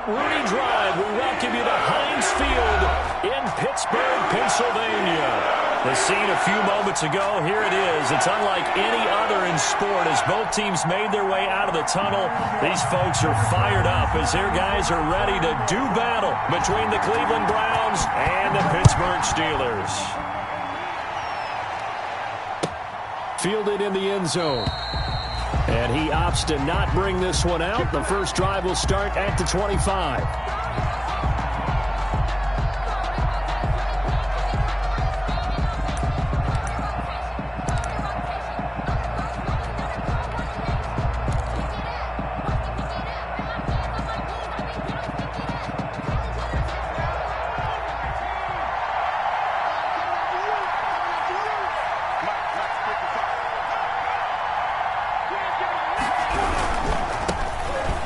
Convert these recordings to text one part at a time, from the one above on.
Rudy Drive. We welcome you to Heinz Field in Pittsburgh, Pennsylvania. The scene a few moments ago, here it is. It's unlike any other in sport as both teams made their way out of the tunnel. These folks are fired up as their guys are ready to do battle between the Cleveland Browns and the Pittsburgh Steelers. Fielded in the end zone. And he opts to not bring this one out. The first drive will start at the 25.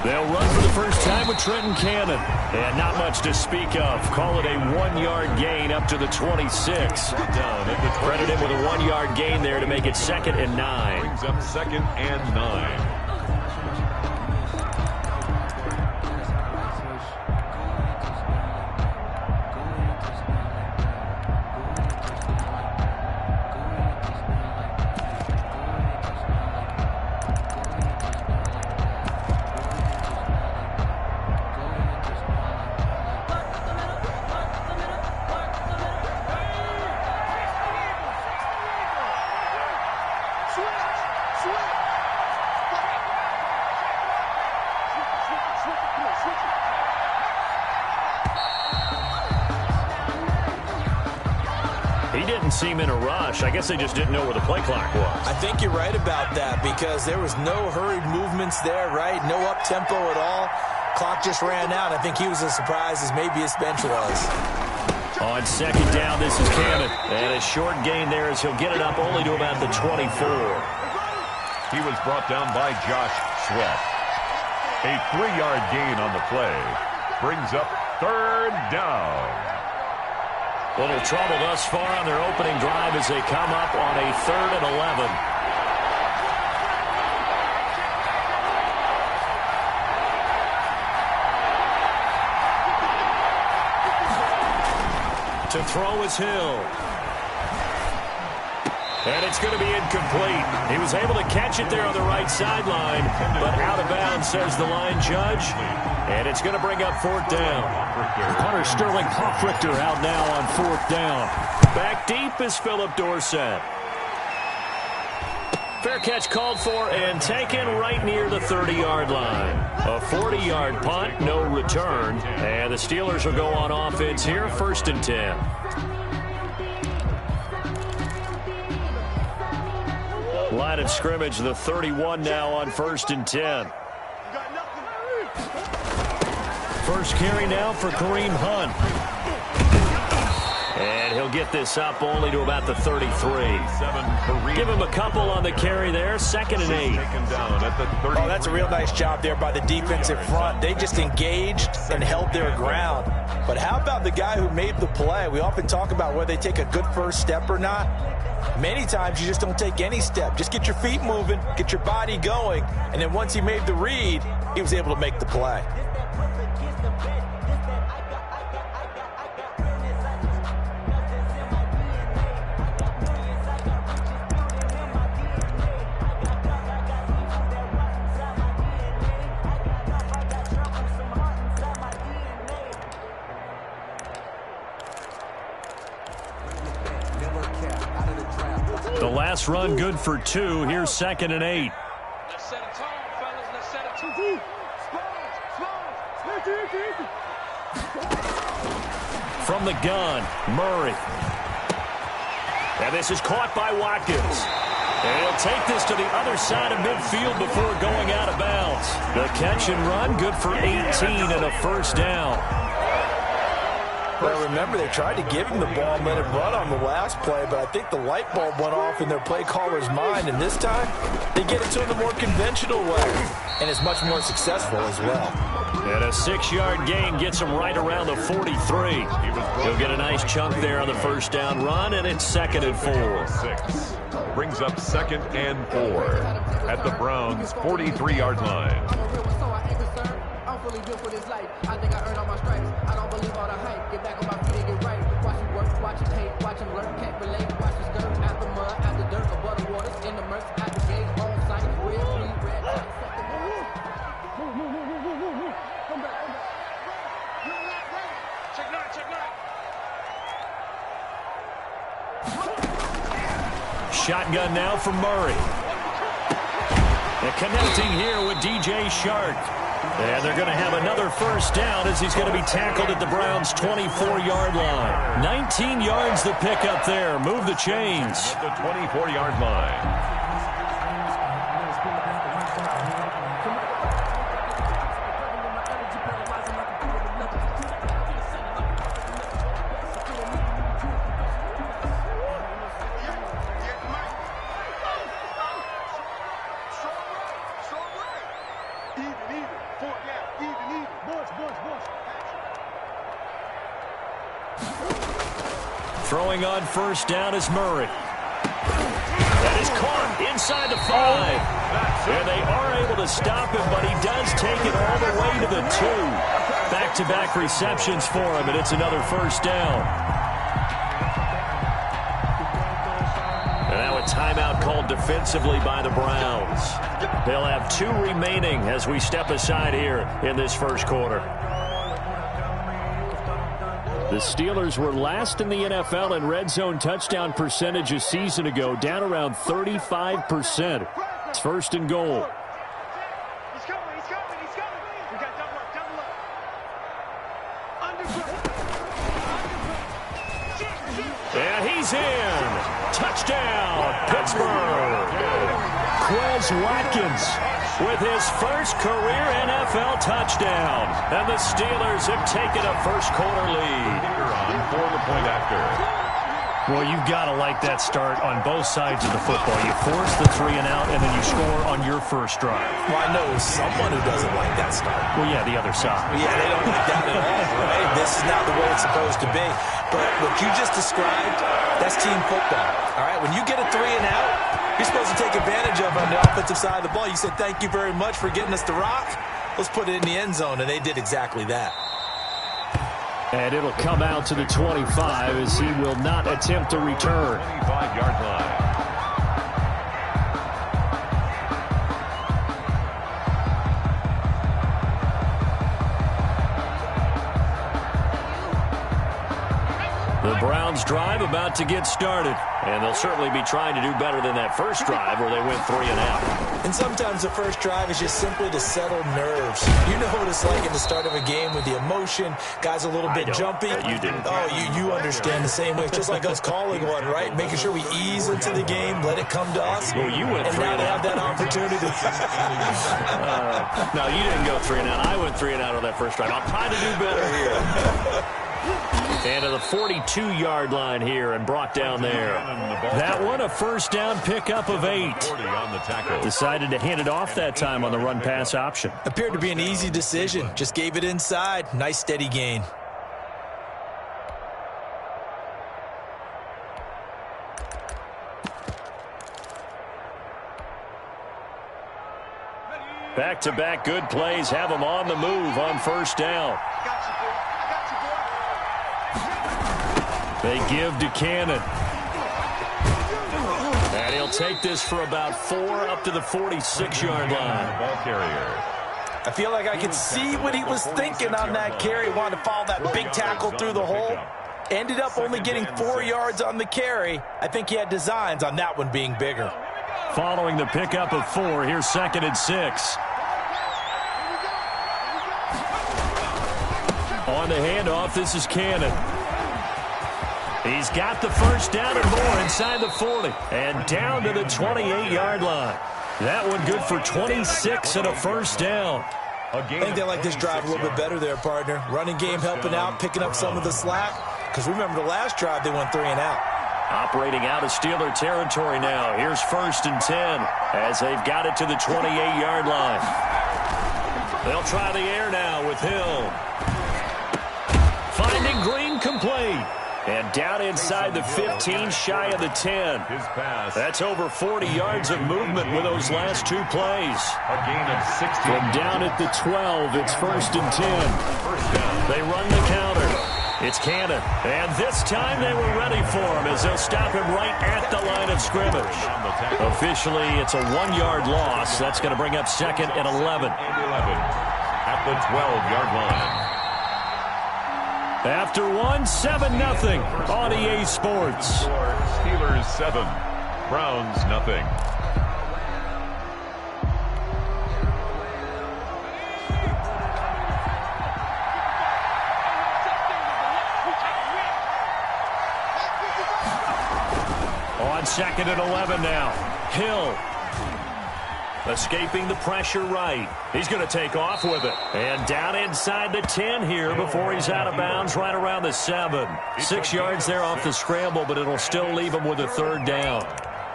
They'll run for the first time with Trenton Cannon. And not much to speak of. Call it a 1-yard gain up to the 26. Credit him with a 1-yard gain there to make it 2nd and 9. Brings up 2nd and 9. He didn't seem in a rush. I guess they just didn't know where the play clock was. I think you're right about that because there was no hurried movements there, right? No up-tempo at all. Clock just ran out. I think he was as surprised as maybe his bench was. On 2nd down, this is Cannon. And a short gain there as he'll get it up only to about the 24. He was brought down by Josh Sweat. A 3-yard gain on the play. Brings up 3rd down. Little trouble thus far on their opening drive as they come up on a 3rd and 11. To throw is Hill. And it's going to be incomplete. He was able to catch it there on the right sideline, but out of bounds, says the line judge. And it's going to bring up 4th down. Punter Sterling Hoffrichter out now on 4th down. Back deep is Philip Dorsett. Fair catch called for and taken right near the 30-yard line. A 40-yard punt, no return. And the Steelers will go on offense here, 1st and 10. Line of scrimmage, the 31 now on 1st and 10. First carry now for Kareem Hunt. And he'll get this up only to about the 33. Give him a couple on the carry there. 2nd and 8. Oh, that's a real nice job there by the defensive front. They just engaged and held their ground. But how about the guy who made the play? We often talk about whether they take a good first step or not. Many times you just don't take any step. Just get your feet moving, get your body going, and then once he made the read, he was able to make the play. The last run good for 2. Here's 2nd and 8. Let's set a tone, fellas. Let's set a tone. From the gun, Murray. And this is caught by Watkins. And he'll take this to the other side of midfield before going out of bounds. The catch and run good for 18 and a 1st down. Well, remember, they tried to give him the ball and let him run on the last play, but I think the light bulb went off in their play caller's mind, and this time they get it to him the more conventional way, and it's much more successful as well. And a 6-yard gain gets him right around the 43. He'll get a nice chunk there on the 1st down run, and it's 2nd and 4. 6. Brings up 2nd and 4 at the Browns' 43-yard line. built for this life. I think I earned all my stripes. I don't believe all the hype. Get back on my feet and get right. Watch him work, watch him hate, watch him learn, can't relate. Watch his dirt, after mud, after dirt, above the waters, in the murks, at the gate, on site, real free, red light. Come back. Check nine. Shotgun now for Murray. And connecting here with DJ Shark. And they're going to have another first down as he's going to be tackled at the Browns' 24-yard line. 19 yards to pick up there. Move the chains. At the 24-yard line. Throwing on first down is Murray. That is caught inside the 5. And they are able to stop him, but he does take it all the way to the 2. Back-to-back receptions for him, and it's another first down. And now a timeout called defensively by the Browns. They'll have 2 remaining as we step aside here in this first quarter. The Steelers were last in the NFL in red zone touchdown percentage a season ago, down around 35%. It's first and goal. He's coming. We got double up. And he's in. Touchdown, Pittsburgh. Quez Watkins with his first career NFL touchdown. And the Steelers have taken a first-quarter lead. For the point after. Well, you've got to like that start on both sides of the football. You force the 3 and out, and then you score on your first drive. Well, I know someone who doesn't like that start. Well, yeah, the other side. Yeah, they don't like that at all, right? This is not the way it's supposed to be. But what you just described, that's team football, all right? When you get a 3 and out, you're supposed to take advantage of it on the offensive side of the ball. You said, thank you very much for getting us the rock. Let's put it in the end zone, and they did exactly that. And it'll come out to the 25 as he will not attempt to return. 25-yard line. The Browns drive about to get started. And they'll certainly be trying to do better than that first drive where they went 3 and out. And sometimes the first drive is just simply to settle nerves. You know what it's like at the start of a game with the emotion. Guys a little bit jumpy. You didn't. Oh, you understand the same way. It's just like us calling one, right? Making sure we ease into the game, let it come to us. Well, you went 3 and now and they out. have that opportunity. No, you didn't go 3 and out. I went 3 and out on that first drive. I'll try to do better here. And to the 42-yard line here and brought down there. That one a first down pickup of 8. Decided to hand it off that time on the run-pass option. Appeared to be an easy decision. Just gave it inside. Nice steady gain. Back-to-back good plays have them on the move on first down. They give to Cannon. And he'll take this for about 4 up to the 46-yard line. Ball carrier. I feel like I could see what he was thinking on that carry. Wanted to follow that big tackle through the hole. Ended up only getting 4 yards on the carry. I think he had designs on that one being bigger. Following the pickup of 4, here's 2nd and 6. On the handoff, this is Cannon. He's got the first down and more inside the 40. And down to the 28-yard line. That one good for 26 and a first down. I think they like this drive a little bit better there, partner. Running game helping out, picking up some of the slack. Because remember the last drive, they went 3 and out. Operating out of Steeler territory now. Here's 1st and 10 as they've got it to the 28-yard line. They'll try the air now with Hill. Finding Green complete. And down inside the 15, shy of the 10. His pass. That's over 40 yards of movement with those last 2 plays. A gain of 16. From down at the 12, it's 1st and 10. First down. They run the counter. It's Cannon. And this time they were ready for him as they'll stop him right at the line of scrimmage. Officially, it's a 1-yard loss. That's going to bring up 2nd and 11. At the 12-yard line. After 7-0 on EA Sports. Steelers 7, Browns nothing. On 2nd and 11 now. Hill. Escaping the pressure right. He's going to take off with it. And down inside the 10 here before he's out of bounds right around the 7. 6 yards there off the scramble, but it'll still leave him with a 3rd down.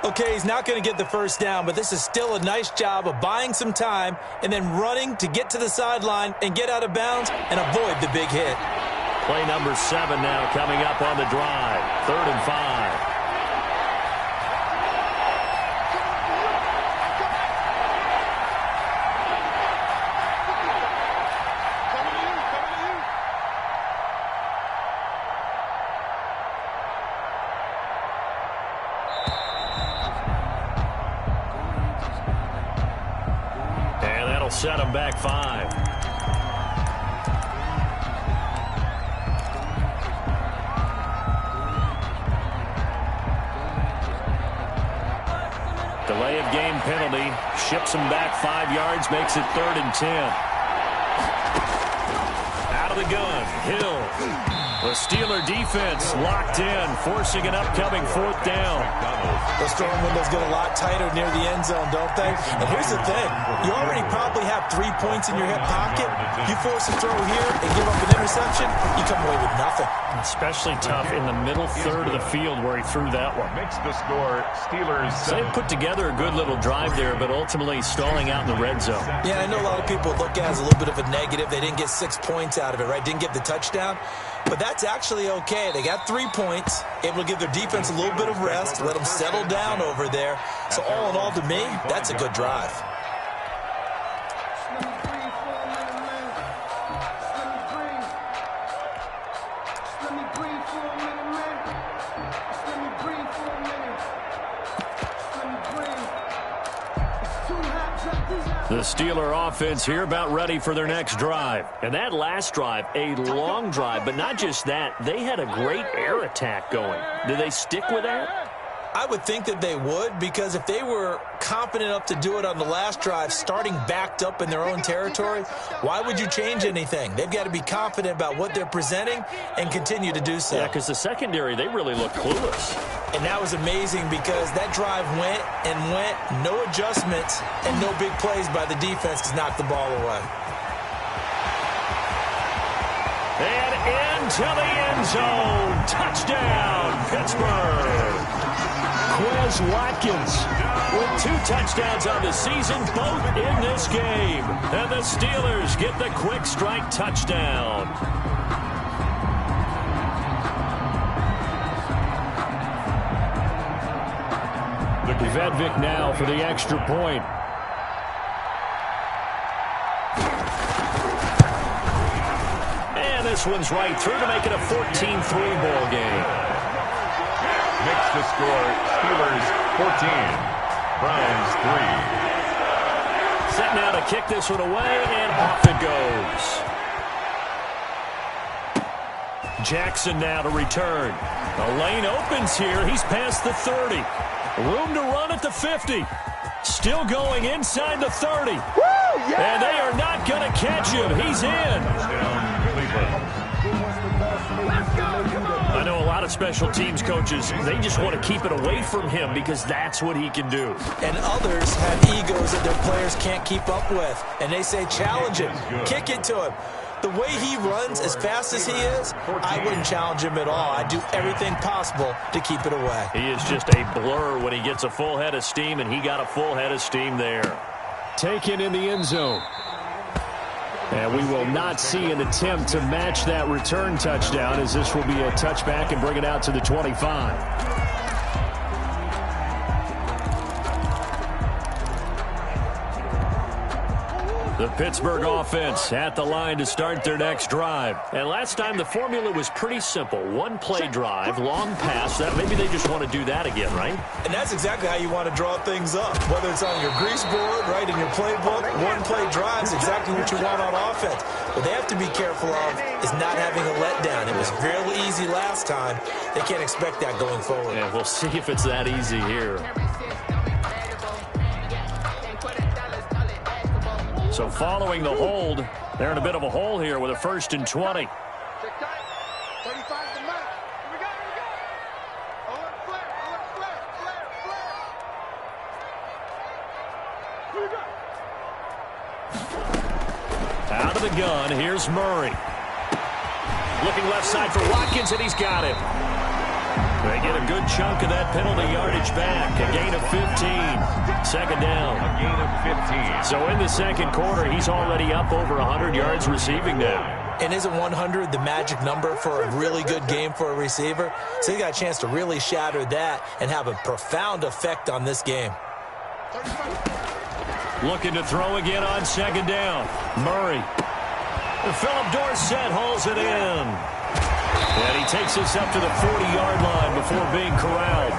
Okay, he's not going to get the 1st down, but this is still a nice job of buying some time and then running to get to the sideline and get out of bounds and avoid the big hit. Play number 7 now coming up on the drive. 3rd and 5. Set him back 5. Delay of game penalty. Ships him back 5 yards. Makes it 3rd and 10. Out of the gun. Hill. The Steeler defense locked in, forcing an upcoming 4th down. Those throwing windows get a lot tighter near the end zone, don't they? And here's the thing. You already probably have 3 points in your hip pocket. You force a throw here and give up an interception, you come away with nothing. Especially tough in the middle 3rd of the field where he threw that one. Makes the score Steelers 7. So they put together a good little drive there, but ultimately stalling out in the red zone. Yeah, I know a lot of people look at it as a little bit of a negative. They didn't get 6 points out of it, right? Didn't get the touchdown. But that's actually okay. They got 3 points, able to give their defense a little bit of rest, let them settle down over there. So all in all, to me, that's a good drive. The Steeler offense here about ready for their next drive. And that last drive, a long drive, but not just that. They had a great air attack going. Do they stick with that? I would think that they would, because if they were confident enough to do it on the last drive, starting backed up in their own territory, why would you change anything? They've got to be confident about what they're presenting and continue to do so. Yeah, because the secondary, they really look clueless. And that was amazing because that drive went and went, no adjustments, and no big plays by the defense to knock the ball away. And into the end zone. Touchdown, Pittsburgh. Quez Watkins with 2 touchdowns on the season, both in this game. And the Steelers get the quick strike touchdown. Vedvik now for the extra point. And this one's right through to make it a 14-3 ball game. Makes the score Steelers 14, Browns 3. Set now to kick this one away, and off it goes. Jackson now to return. The lane opens here. He's past the 30. Room to run at the 50. Still going inside the 30. Woo, yeah! And they are not going to catch him. He's in. I know a lot of special teams coaches, they just want to keep it away from him because that's what he can do. And others have egos that their players can't keep up with. And they say, challenge him, kick it to him. The way he runs, as fast as he is, I wouldn't challenge him at all. I'd do everything possible to keep it away. He is just a blur when he gets a full head of steam, and he got a full head of steam there. Taken in the end zone. And we will not see an attempt to match that return touchdown, as this will be a touchback and bring it out to the 25. The Pittsburgh offense at the line to start their next drive. And last time the formula was pretty simple. One play drive, long pass. That maybe they just want to do that again, right? And that's exactly how you want to draw things up. Whether it's on your grease board, right, in your playbook, one play drive is exactly what you want on offense. What they have to be careful of is not having a letdown. It was fairly easy last time. They can't expect that going forward. Yeah, we'll see if it's that easy here. So following the hold, they're in a bit of a hole here with a 1st and 20. 35 to Mike. Here we go. Alert flare. Here we go. Out of the gun, here's Murray. Looking left side for Watkins, and he's got him. They get a good chunk of that penalty yardage back. A gain of 15. Second down. A gain of 15. So in the second quarter, he's already up over 100 yards receiving now. And isn't 100 the magic number for a really good game for a receiver? So he got a chance to really shatter that and have a profound effect on this game. Looking to throw again on second down. Murray. Philip Dorsett hauls it in. And he takes us up to the 40-yard line before being corralled.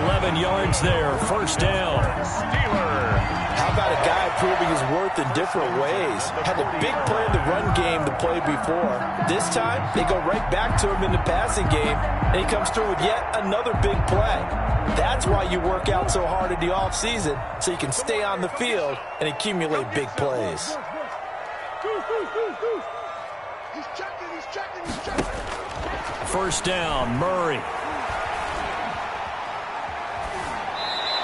11 yards there, first down. Steeler. How about a guy proving his worth in different ways? Had a big play in the run game the play before. This time, they go right back to him in the passing game, and he comes through with yet another big play. That's why you work out so hard in the offseason, so you can stay on the field and accumulate big plays. He's checking. First down, Murray.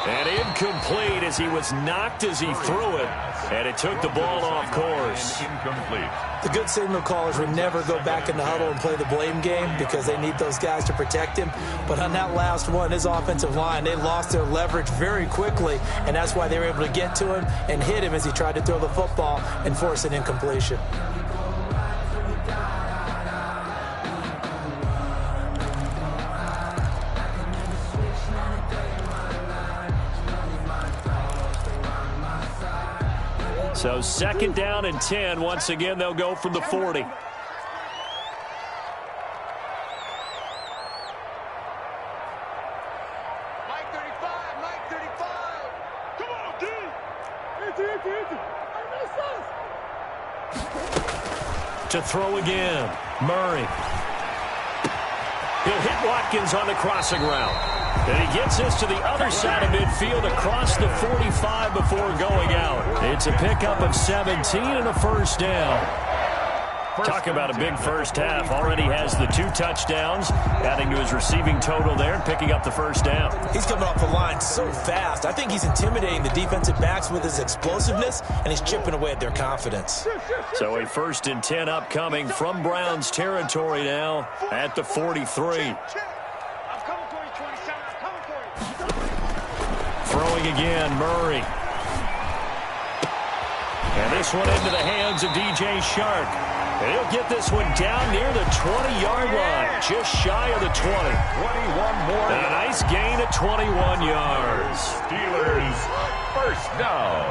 And incomplete as he was knocked as he threw it. And it took the ball off course. Incomplete. The good signal callers would never go back in the huddle and play the blame game because they need those guys to protect him. But on that last one, his offensive line, they lost their leverage very quickly, and that's why they were able to get to him and hit him as he tried to throw the football and force an incompletion. So second down and 10. Once again, they'll go from the 40. Mike 35. Come on, D. To throw again, Murray. He'll hit Watkins on the crossing route. And he gets this to the other side of midfield across the 45 before going out. It's a pickup of 17 and a first down. Talk about a big first half. Already has the 2 touchdowns, adding to his receiving total there and picking up the first down. He's coming off the line so fast. I think he's intimidating the defensive backs with his explosiveness, and he's chipping away at their confidence. So a 1st and 10 upcoming from Browns territory now at the 43. Throwing again, Murray. And this one into the hands of DJ Shark. And he'll get this one down near the 20-yard line, just shy of the 20. 21 more. And a nice gain of 21 yards. Steelers first down.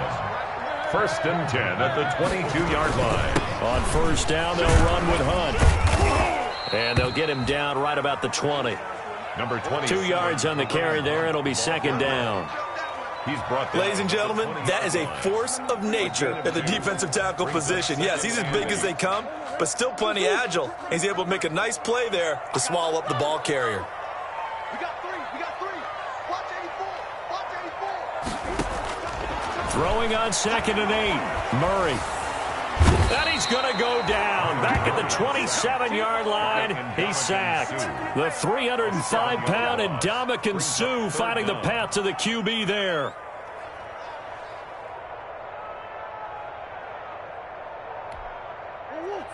1st and 10 at the 22-yard line. On first down, they'll run with Hunt. And they'll get him down right about the 20. Number 20. 2 yards on the carry there. It'll be second down. He's brought down. Ladies and gentlemen, that is a force of nature at the defensive tackle position. Yes, he's as big as they come, but still plenty agile. He's able to make a nice play there to swallow up the ball carrier. We got three. Watch 84. Throwing on 2nd and 8. Murray. And he's going to go down. Back at the 27-yard line. He's sacked. The 305-pound Ndamukong Suh finding the path to the QB there.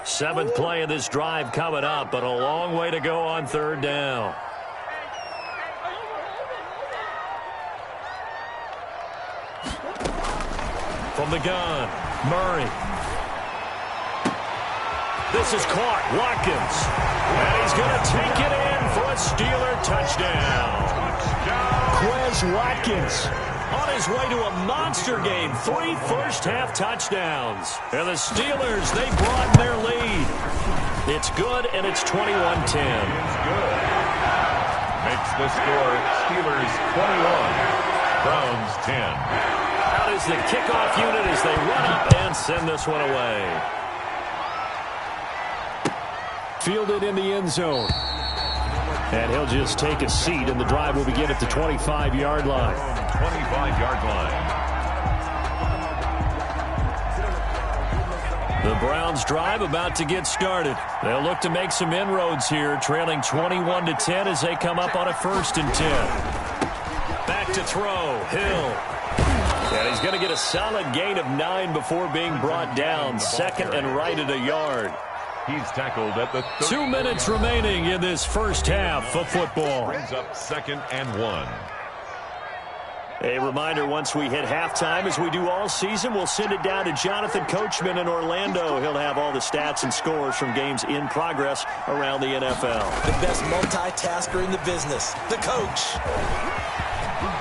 Seventh play of this drive coming up, but a long way to go on 3rd down. From the gun, Murray. This is caught. Watkins. And he's going to take it in for a Steeler touchdown. Quez Watkins on his way to a monster game. 3 first-half touchdowns. And the Steelers, they broaden their lead. It's good, and it's 21-10. It's good. Makes the score Steelers 21, Browns 10. Out is the kickoff unit as they run up and send this one away. Fielded in the end zone. And he'll just take a seat, and the drive will begin at the 25-yard line. 25-yard line. The Browns drive about to get started. They'll look to make some inroads here, trailing 21-10 as they come up on a 1st and 10. Back to throw. Hill. And he's going to get a solid gain of 9 before being brought down. 2nd and right at a yard. He's tackled at the 30. 2 minutes remaining in this first half of football. Brings up 2nd and 1. A reminder, once we hit halftime, as we do all season, we'll send it down to Jonathan Coachman in Orlando. He'll have all the stats and scores from games in progress around the NFL. The best multitasker in the business, the coach.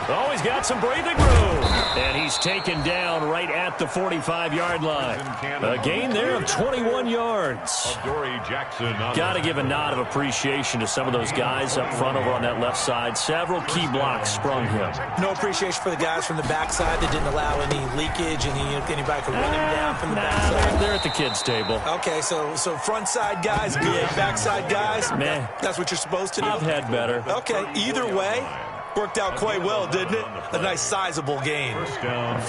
Oh, he's got some breathing room. And he's taken down right at the 45-yard line. A gain there of 21 yards. Got to give a nod of appreciation to some of those guys up front over on that left side. Several key blocks sprung him. No appreciation for the guys from the backside that didn't allow any leakage, and anybody could run him down from the backside. They're at the kids' table. Okay, so front side guys, good. Backside guys, meh. That's what you're supposed to do? I've had better. Okay, either way, worked out quite well, didn't it? A nice sizable gain.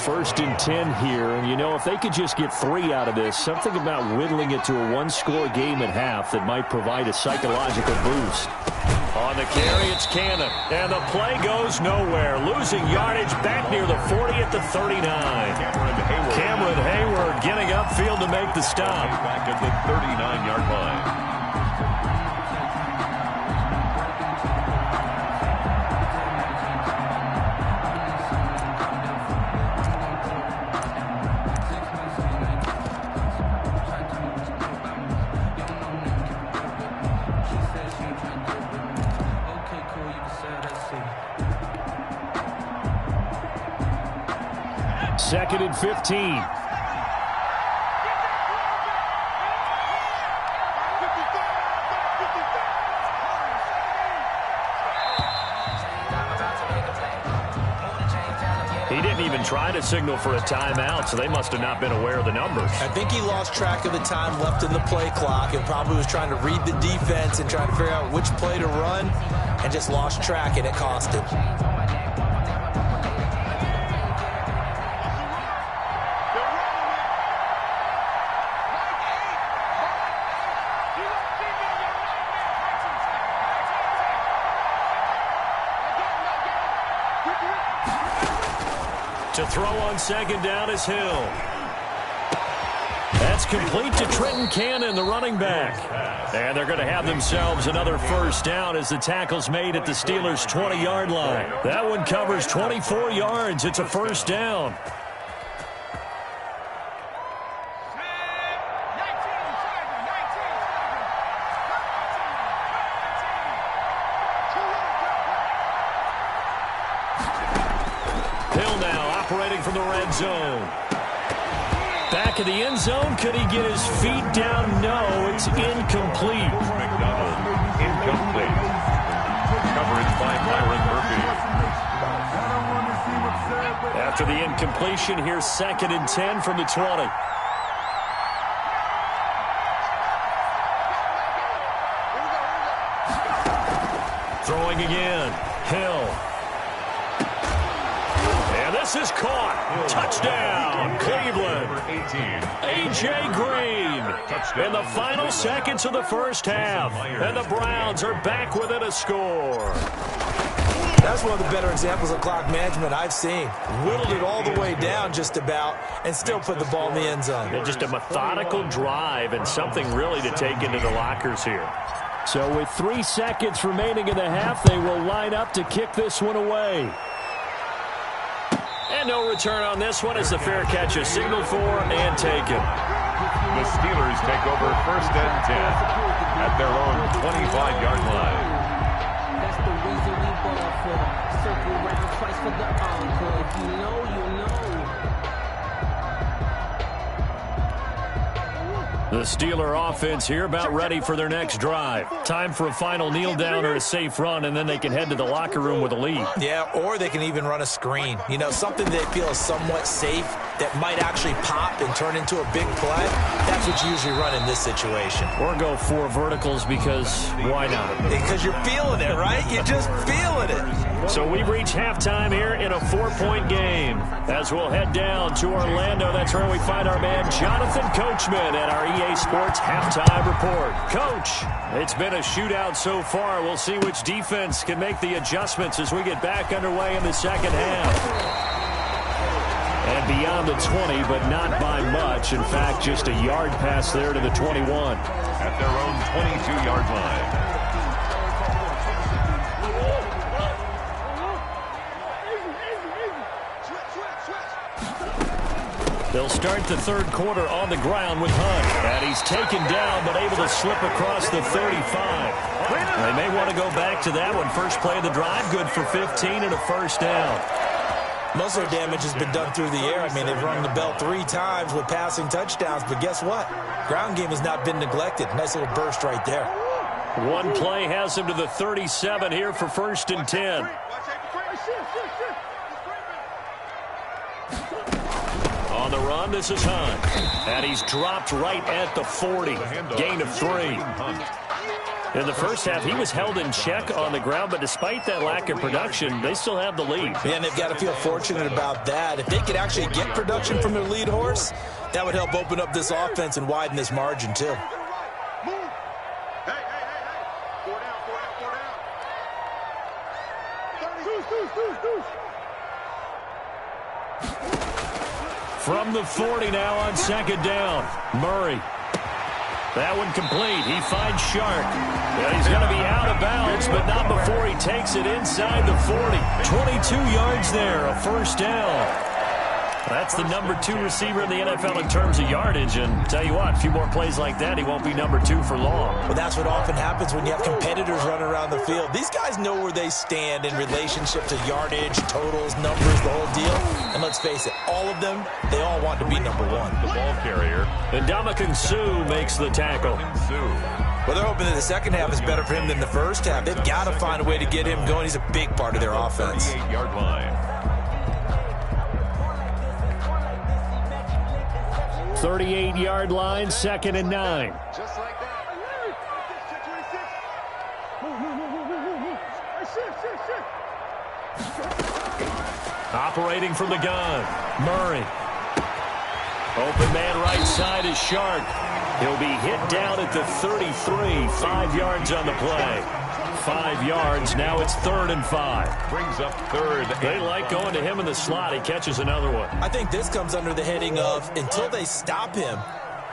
1st and 10 here, and you know, if they could just get 3 out of this, something about whittling it to a 1-score game at half that might provide a psychological boost. On the carry, it's Cannon, and the play goes nowhere. Losing yardage back near the 40 at the 39. Cameron Hayward getting upfield to make the stop. Back at the 39-yard line. Second and 15. He didn't even try to signal for a timeout, so they must have not been aware of the numbers. I think he lost track of the time left in the play clock and probably was trying to read the defense and trying to figure out which play to run and just lost track, and it cost him. To throw on 2nd down is Hill. That's complete to Trenton Cannon, the running back. And they're going to have themselves another 1st down as the tackle's made at the Steelers' 20-yard line. That one covers 24 yards. It's a 1st down. From the red zone. Back of the end zone. Could he get his feet down? No, it's incomplete. McDonald, incomplete. Coverage by Byron Murphy. After the incompletion, here's 2nd and 10 from the 20. Throwing again. Hill. This is caught. Touchdown, Cleveland. A.J. Green in the final seconds of the first half. And the Browns are back within a score. That's one of the better examples of clock management I've seen. Whittled it all the way down just about and still put the ball in the end zone. And just a methodical drive and something really to take into the lockers here. So with 3 seconds remaining in the half, they will line up to kick this one away. And no return on this one as the fair catch is signaled for and taken. The Steelers take over 1st and 10 at their own 25-yard line. That's the reason we ball for. Circle round twice for the encore. If you know, you know. The Steeler offense here about ready for their next drive. Time for a final kneel down or a safe run, and then they can head to the locker room with a lead. Yeah, or they can even run a screen. You know, something they feel is somewhat safe that might actually pop and turn into a big play. That's what you usually run in this situation. Or go 4 verticals because why not? Because you're feeling it, right? You're just feeling it. So we reach halftime here in a 4-point game. As we'll head down to Orlando, that's where we find our man Jonathan Coachman at our EA Sports Halftime Report. Coach, it's been a shootout so far. We'll see which defense can make the adjustments as we get back underway in the second half. And beyond the 20, but not by much. In fact, just a yard pass there to the 21. At their own 22-yard line. They'll start the third quarter on the ground with Hunt. And he's taken down, but able to slip across the 35. They may want to go back to that one. First play of the drive, good for 15 and a first down. Most of their damage has been done through the air. I mean, they've rung the bell 3 times with passing touchdowns. But guess what? Ground game has not been neglected. Nice little burst right there. One play has him to the 37 here for 1st and 10. On the run, this is Hunt. And he's dropped right at the 40. Gain of 3. In the first half, he was held in check on the ground, but despite that lack of production, they still have the lead. Yeah, and they've got to feel fortunate about that. If they could actually get production from their lead horse, that would help open up this offense and widen this margin, too. From the 40 now on 2nd down. Murray. That one complete. He finds Shark. And he's going to be out of bounds, but not before he takes it inside the 40. 22 yards there, a first down. That's the number 2 receiver in the NFL in terms of yardage. And tell you what, a few more plays like that, he won't be number 2 for long. Well, that's what often happens when you have competitors running around the field. These guys know where they stand in relationship to yardage, totals, numbers, the whole deal. And let's face it, all of them, they all want to be number 1. The ball carrier. And Ndamukong Suh makes the tackle. Well, they're hoping that the second half is better for him than the first half. They've got to find a way to get him going. He's a big part of their offense. 38-yard line. 38-yard line, 2nd and 9. Just like that. Operating from the gun, Murray. Open man right side is Shark. He'll be hit down at the 33, 5 yards on the play. 5 yards, now it's 3rd and 5. Brings up 3rd. They like going to him in the slot. He catches another one. I think this comes under the heading of, until they stop him,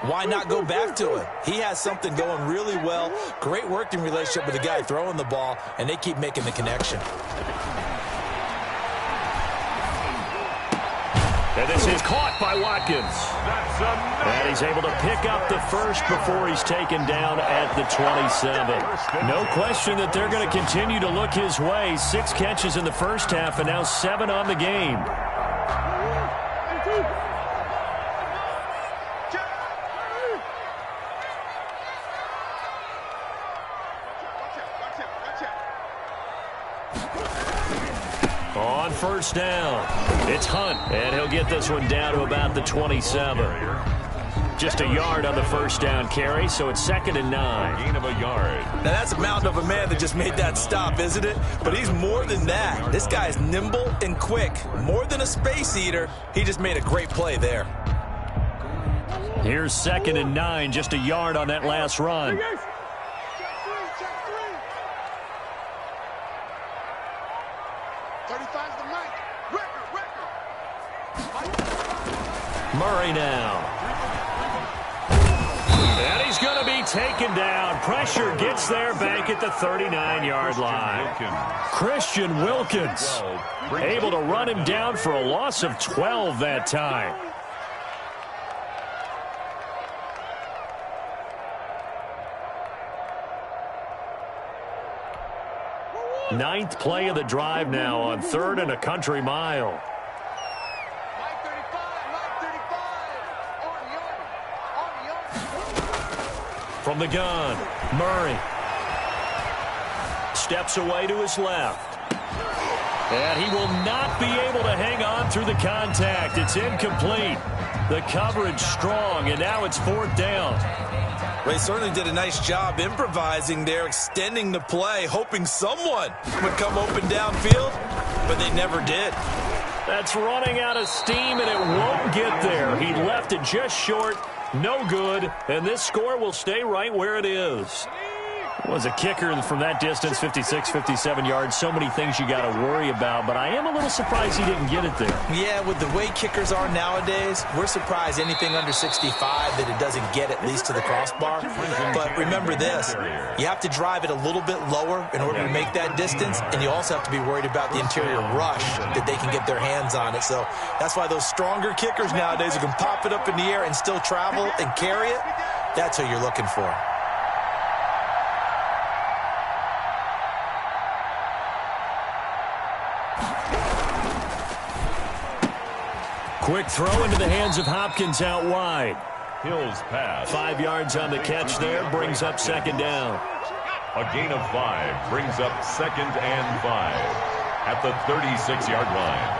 why not go back to it? He has something going really well. Great working relationship with the guy throwing the ball, and they keep making the connection. And this is caught by Watkins. And he's able to pick up the first before he's taken down at the 27. No question that they're going to continue to look his way. 6 catches in the first half and now 7 on the game. On 1st down, it's Hunt, and he'll get this one down to about the 27. Just a yard on the 1st down carry, so it's 2nd and 9. Gain of a yard. Now, that's a mountain of a man that just made that stop, isn't it? But he's more than that. This guy's nimble and quick. More than a space eater, he just made a great play there. Here's 2nd and 9, just a yard on that last run. Murray now. And he's going to be taken down. Pressure gets there back at the 39-yard line. Christian Wilkins able to run him down for a loss of 12 that time. Ninth play of the drive now on 3rd and a country mile. Mike 35, on the yard. From the gun, Murray. Steps away to his left. And he will not be able to hang on through the contact. It's incomplete. The coverage strong, and now it's 4th down. They certainly did a nice job improvising there, extending the play, hoping someone would come open downfield, but they never did. That's running out of steam, and it won't get there. He left it just short, no good, and this score will stay right where it is. Was a kicker from that distance, 56, 57 yards. So many things you got to worry about, but I am a little surprised he didn't get it there. Yeah, with the way kickers are nowadays, we're surprised anything under 65 that it doesn't get at least to the crossbar. But remember this, you have to drive it a little bit lower in order to make that distance, and you also have to be worried about the interior rush that they can get their hands on it. So that's why those stronger kickers nowadays who can pop it up in the air and still travel and carry it, that's who you're looking for. Quick throw into the hands of Hopkins out wide. Hill's pass. 5 yards on the catch there, brings up 2nd down. A gain of 5 brings up 2nd and 5 at the 36-yard line.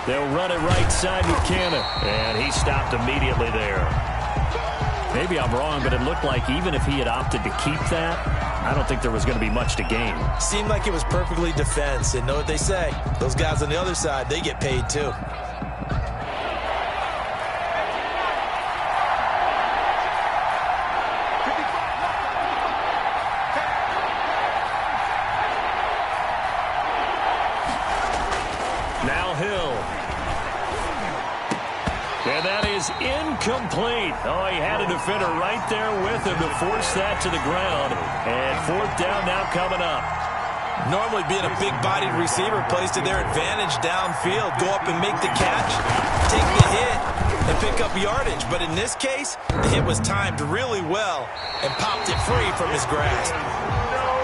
They'll run it right side with Cannon, and he stopped immediately there. Maybe I'm wrong, but it looked like even if he had opted to keep that, I don't think there was going to be much to gain. Seemed like it was perfectly defense, and know what they say. Those guys on the other side, they get paid too. Now Hill. And that is incomplete. Oh, he had a defender right there with him to force that to the ground. And 4th down now coming up. Normally being a big-bodied receiver plays to their advantage downfield. Go up and make the catch, take the hit, and pick up yardage. But in this case, the hit was timed really well and popped it free from his grasp.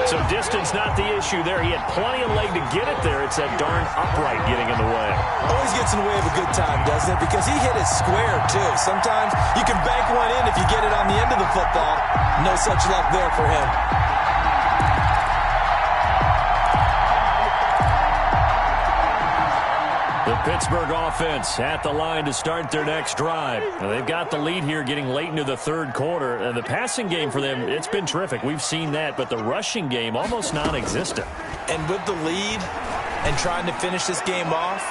So distance not the issue there. He had plenty of leg to get it there. It's that darn upright getting in the way. Always gets in the way of a good time, doesn't it? Because he hit it square, too. Sometimes you can bank one in if you get it on the end of the football. No such luck there for him. The Pittsburgh offense at the line to start their next drive. Now, they've got the lead here getting late into the 3rd quarter. The passing game for them, it's been terrific. We've seen that, but the rushing game almost non-existent. And with the lead and trying to finish this game off,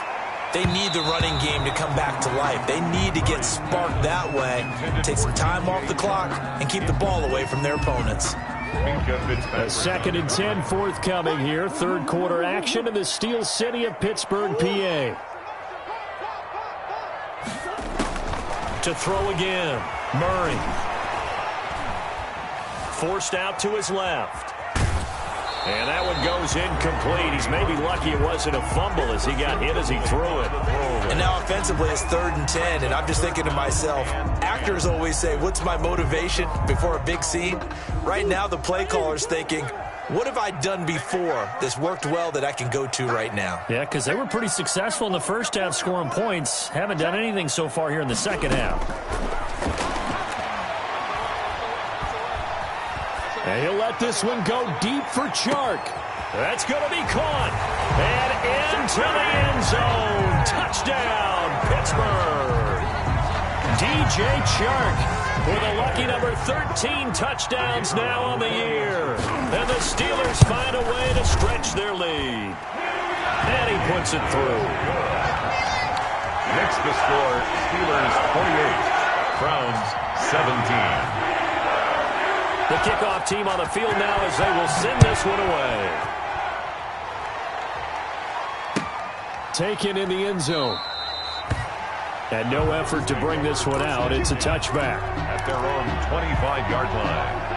they need the running game to come back to life. They need to get sparked that way, take some time off the clock, and keep the ball away from their opponents. A 2nd and 10 forthcoming here. 3rd quarter action in the Steel City of Pittsburgh, PA. To throw again, Murray. Forced out to his left. And that one goes incomplete. He's maybe lucky it wasn't a fumble as he got hit as he threw it. And now offensively it's 3rd and 10, and I'm just thinking to myself, actors always say, what's my motivation before a big scene? Right now the play caller's thinking, what have I done before that's worked well that I can go to right now? Yeah, because they were pretty successful in the first half scoring points. Haven't done anything so far here in the second half. And he'll let this one go deep for Chark. That's going to be caught. And into the end zone. Touchdown, Pittsburgh. DJ Chark with a lucky number 13 touchdowns now on the year. And the Steelers find a way to stretch their lead. And he puts it through. Next the score, Steelers 48, Browns 17. The kickoff team on the field now as they will send this one away. Taken in the end zone. And no effort to bring this one out. It's a touchback. At their own 25-yard line.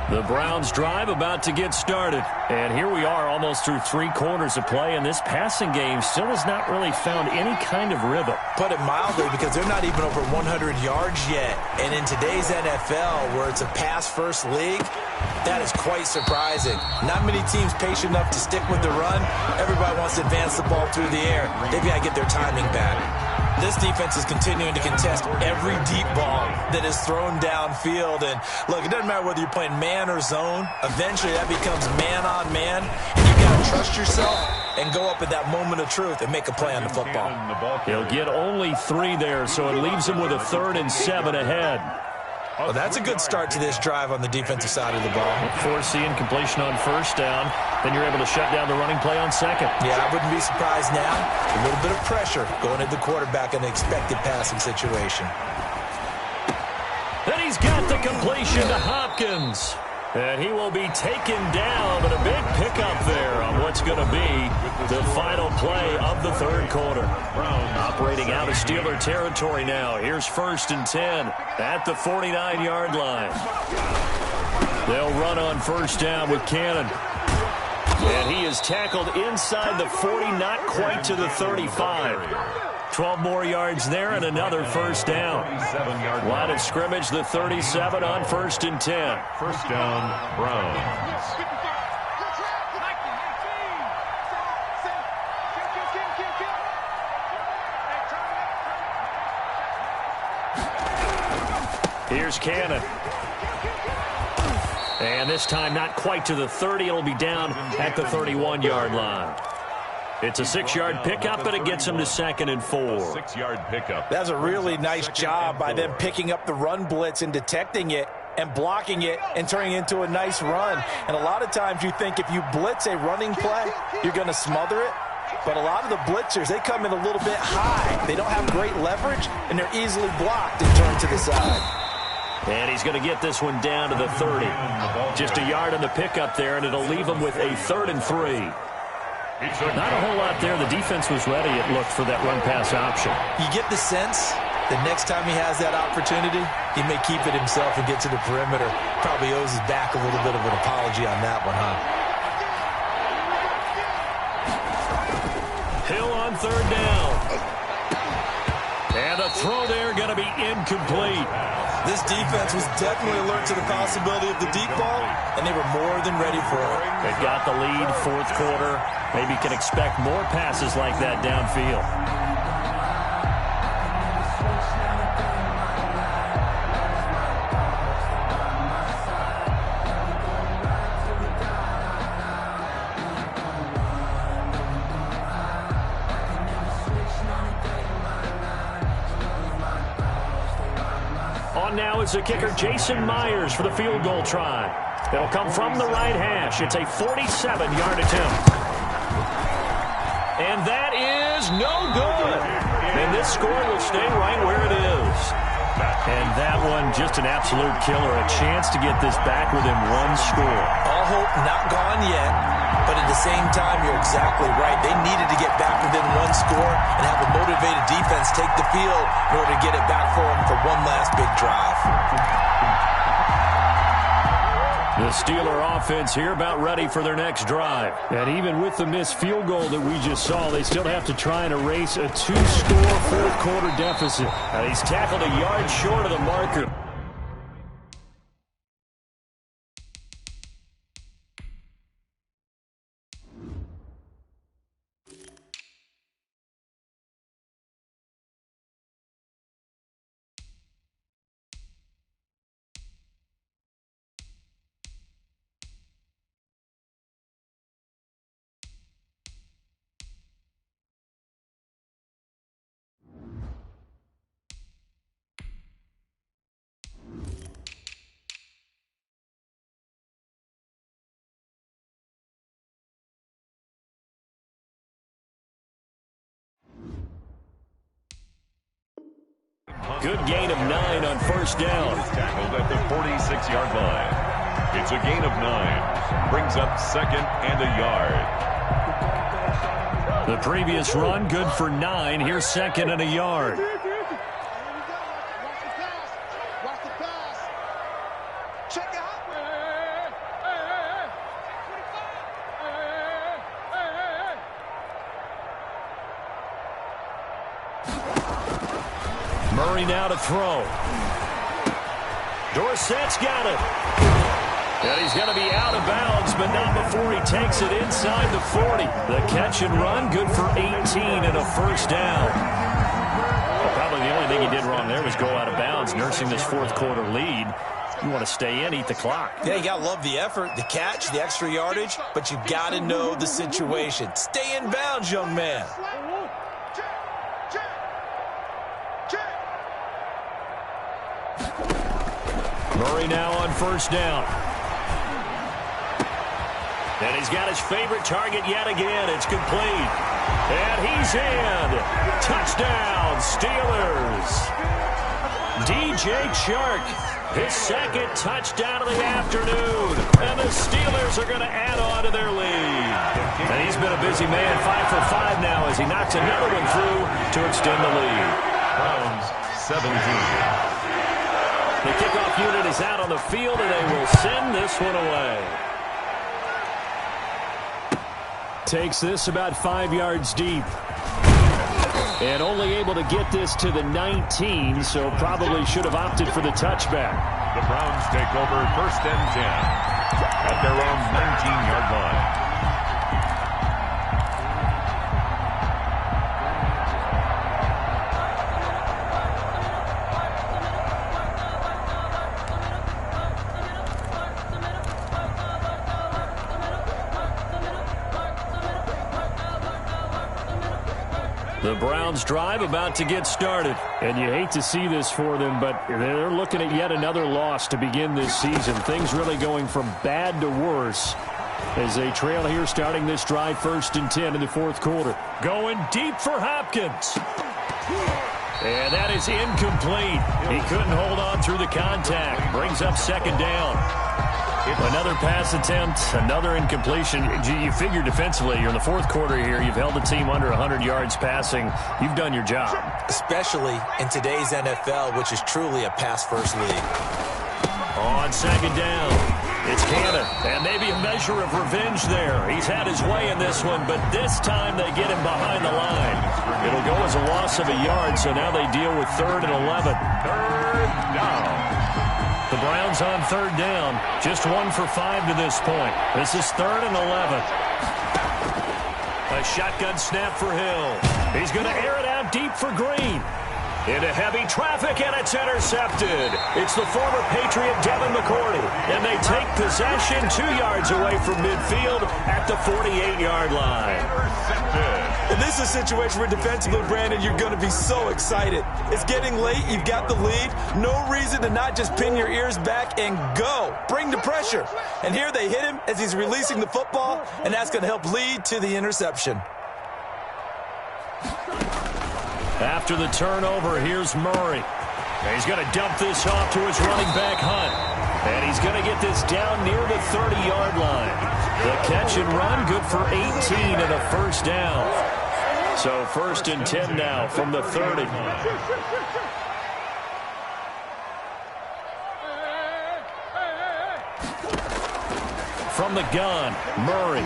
The Browns drive about to get started. And here we are almost through 3 quarters of play, and this passing game still has not really found any kind of rhythm. Put it mildly, because they're not even over 100 yards yet. And in today's NFL, where it's a pass-first league, that is quite surprising. Not many teams patient enough to stick with the run. Everybody wants to advance the ball through the air. They've got to get their timing back. This defense is continuing to contest every deep ball that is thrown downfield. And, look, it doesn't matter whether you're playing man or zone. Eventually, that becomes man-on-man. And you've got to trust yourself and go up at that moment of truth and make a play on the football. He'll get only 3 there, so it leaves him with a 3rd and 7 ahead. Well, that's a good start to this drive on the defensive side of the ball. Force the incompletion on 1st down. Then you're able to shut down the running play on 2nd. Yeah, I wouldn't be surprised now. A little bit of pressure going at the quarterback in an expected passing situation. Then he's got the completion to Hopkins. And he will be taken down, but a big pickup there on what's going to be the final play of the 3rd quarter. Operating out of Steeler territory now. Here's 1st and 10 at the 49-yard line. They'll run on 1st down with Cannon. And he is tackled inside the 40, not quite to the 35. 12 more yards there and another 1st down. Line of scrimmage, the 37 on 1st and 10. 1st down, Browns. Here's Cannon. And this time not quite to the 30. It'll be down at the 31-yard line. It's a 6-yard pickup, but it gets him to 2nd and 4. 6-yard pickup. That's a really nice job by them picking up the run blitz and detecting it and blocking it and turning it into a nice run. And a lot of times you think if you blitz a running play, you're going to smother it. But a lot of the blitzers, they come in a little bit high. They don't have great leverage, and they're easily blocked and turned to the side. And he's going to get this one down to the 30. Just a yard on the pickup there, and it'll leave him with a 3rd and 3. Not a whole lot there. The defense was ready, it looked, for that run-pass option. You get the sense that next time he has that opportunity, he may keep it himself and get to the perimeter. Probably owes his back a little bit of an apology on that one, huh? Hill on 3rd down. And a throw there going to be incomplete. This defense was definitely alert to the possibility of the deep ball, and they were more than ready for it. They've got the lead, 4th quarter. Maybe can expect more passes like that downfield. On now is the kicker, Jason Myers, for the field goal try. It'll come from the right hash. It's a 47-yard attempt. And that is no good. And this score will stay right where it is. And that one, just an absolute killer. A chance to get this back within 1 score. All hope not gone yet, but at the same time, you're exactly right. They needed to get back within 1 score and have a motivated defense take the field in order to get it back for them for one last big drive. The Steeler offense here about ready for their next drive. And even with the missed field goal that we just saw, they still have to try and erase a 2-score 4th quarter deficit. Now, he's tackled a yard short of the marker. Good gain of 9 on 1st down. Tackled at the 46-yard line. It's a gain of 9. Brings up 2nd and a yard. The previous run, good for 9. Here's 2nd and a yard. Murray now to throw. Dorsett's got it. And he's going to be out of bounds, but not before he takes it inside the 40. The catch and run, good for 18 and a first down. Well, probably the only thing he did wrong there was go out of bounds, nursing this fourth quarter lead. You want to stay in, eat the clock. Yeah, you got to love the effort, the catch, the extra yardage, but you got to know the situation. Stay in bounds, young man. Murray now on first down. And he's got his favorite target yet again. It's complete. And he's in. Touchdown, Steelers. DJ Chark, his second touchdown of the afternoon. And the Steelers are going to add on to their lead. And he's been a busy man, 5 for 5 now as he knocks another one through to extend the lead. Browns 17. The kickoff unit is out on the field, and they will send this one away. Takes this about 5 yards deep. And only able to get this to the 19, so probably should have opted for the touchback. The Browns take over 1st and 10 at their own 19-yard line. The Browns drive about to get started. And you hate to see this for them, but they're looking at yet another loss to begin this season. Things really going from bad to worse as they trail here starting this drive 1st and 10 in the fourth quarter. Going deep for Hopkins. And that is incomplete. He couldn't hold on through the contact. Brings up 2nd down. Another pass attempt, another incompletion. You figure defensively, you're in the fourth quarter here. You've held the team under 100 yards passing. You've done your job. Especially in today's NFL, which is truly a pass-first league. On 2nd down, it's Cannon. And maybe a measure of revenge there. He's had his way in this one, but this time they get him behind the line. It'll go as a loss of a yard, so now they deal with 3rd and 11. 3rd down. The Browns on 3rd down. Just 1 for 5 to this point. This is 3rd and 11. A shotgun snap for Hill. He's going to air it out deep for Green. Into heavy traffic, and it's intercepted. It's the former Patriot Devin McCourty. And they take possession 2 yards away from midfield at the 48-yard line. And this is a situation where defensively, Brandon, you're going to be so excited. It's getting late. You've got the lead. No reason to not just pin your ears back and go. Bring the pressure. And here they hit him as he's releasing the football, and that's going to help lead to the interception. After the turnover, here's Murray. And he's going to dump this off to his running back, Hunt. And he's going to get this down near the 30-yard line. The catch and run, good for 18 and a first down. So 1st and 10 now from the 30. From the gun, Murray.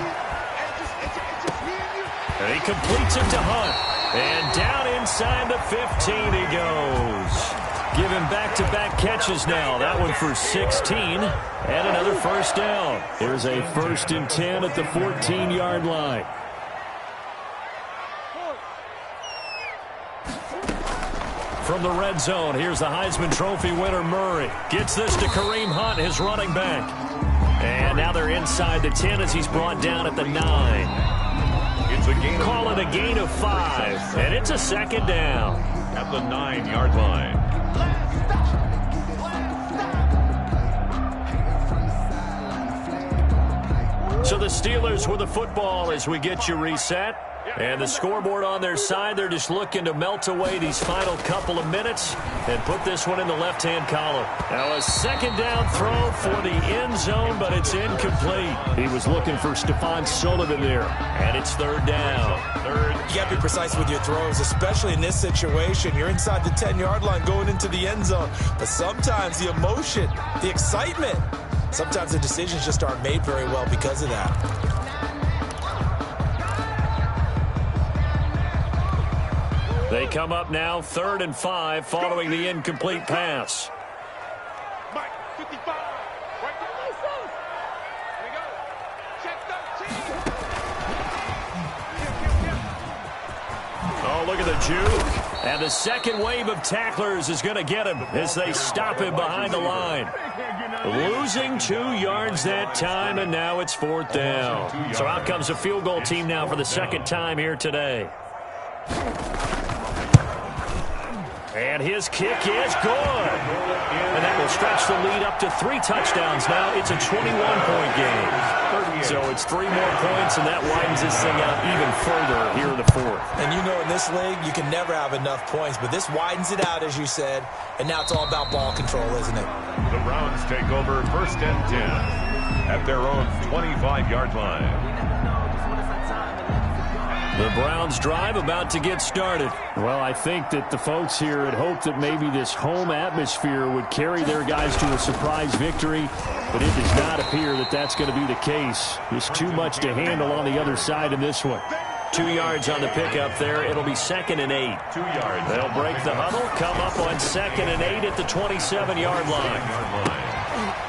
And he completes it to Hunt. And down inside the 15 he goes. Give him back-to-back catches now. That one for 16 and another first down. Here's a 1st and 10 at the 14-yard line. From the red zone, here's the Heisman Trophy winner Murray. Gets this to Kareem Hunt, his running back. And now they're inside the 10 as he's brought down at the 9. Call it a gain of 5, and it's a 2nd down. At the 9-yard line. So the Steelers with the football as we get you reset. And the scoreboard on their side, they're just looking to melt away these final couple of minutes and put this one in the left-hand column. Now a 2nd down throw for the end zone, but it's incomplete. He was looking for Stephon Sullivan there, and it's 3rd down. You got to be precise with your throws, especially in this situation. You're inside the 10-yard line going into the end zone, but sometimes the emotion, the excitement, sometimes the decisions just aren't made very well because of that. They come up now 3rd and 5 following the incomplete pass. Mike, 55. Right there. Here we go. Check 13. Oh, look at the juke. And the second wave of tacklers is going to get him as they stop him behind the line. Losing 2 yards that time, and now it's 4th down. So out comes a field goal team now for the second time here today. And his kick is good. And that will stretch the lead up to 3 touchdowns now. It's a 21-point game. So it's 3 more points, and that widens this thing out even further here in the 4th. And you know in this league, you can never have enough points, but this widens it out, as you said, and now it's all about ball control, isn't it? The Browns take over 1st and 10 at their own 25-yard line. The Browns drive about to get started. Well, I think that the folks here had hoped that maybe this home atmosphere would carry their guys to a surprise victory, but it does not appear that that's going to be the case. There's too much to handle on the other side in this one. 2 yards on the pickup there. It'll be 2nd and 8. 2 yards. They'll break the huddle, come up on 2nd and 8 at the 27-yard line.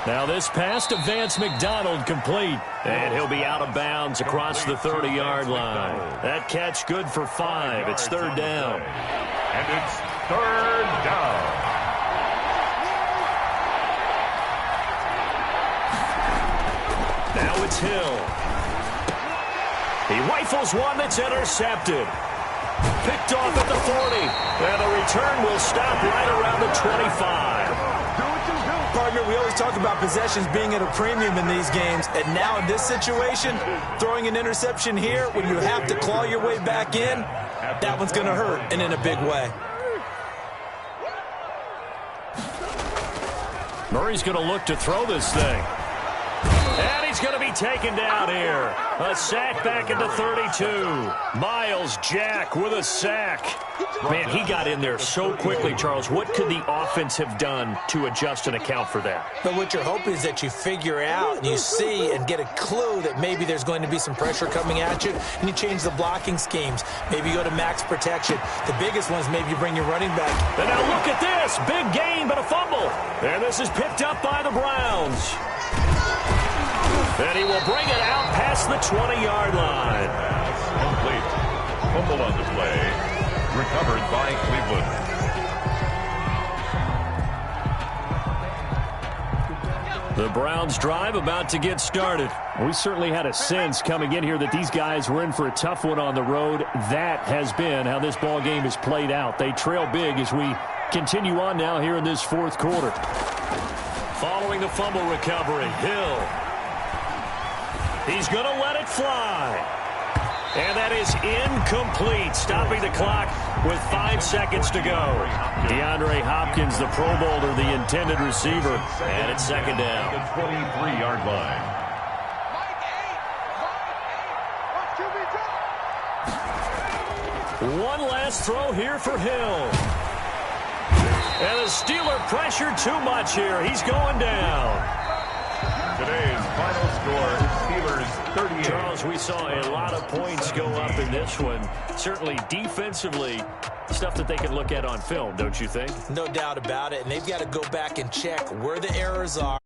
Now this pass to Vance McDonald complete. And he'll be out of bounds across the 30-yard line. That catch good for 5. It's 3rd down. And it's 3rd down. Now it's Hill. He rifles one that's intercepted. Picked off at the 40. And the return will stop right around the 25. Partner, we always talk about possessions being at a premium in these games, and now in this situation, throwing an interception here when you have to claw your way back in, that one's going to hurt, and in a big way. Murray's going to look to throw this thing. And he's going to be taken down here. A sack back into 32. Miles Jack with a sack. Man, he got in there so quickly, Charles. What could the offense have done to adjust and account for that? But what you're hoping is that you figure out and you see and get a clue that maybe there's going to be some pressure coming at you, and you change the blocking schemes. Maybe you go to max protection. The biggest one is maybe you bring your running back. And now look at this. Big gain, but a fumble. And this is picked up by the Browns. And he will bring it out past the 20-yard line. Complete. Fumble on the play. Recovered by Cleveland. The Browns drive about to get started. We certainly had a sense coming in here that these guys were in for a tough one on the road. That has been how this ball game has played out. They trail big as we continue on now here in this 4th quarter. Following the fumble recovery, Hill. He's going to let it fly. And that is incomplete, stopping the clock with 5 seconds to go. DeAndre Hopkins, the Pro Bowler, the intended receiver, and it's 2nd down. The 23-yard line. One last throw here for Hill. And the Steeler pressure too much here. He's going down. Today's final score, Steelers 38. Charles, we saw a lot of points go up in this one. Certainly defensively, stuff that they can look at on film, don't you think? No doubt about it, and they've got to go back and check where the errors are.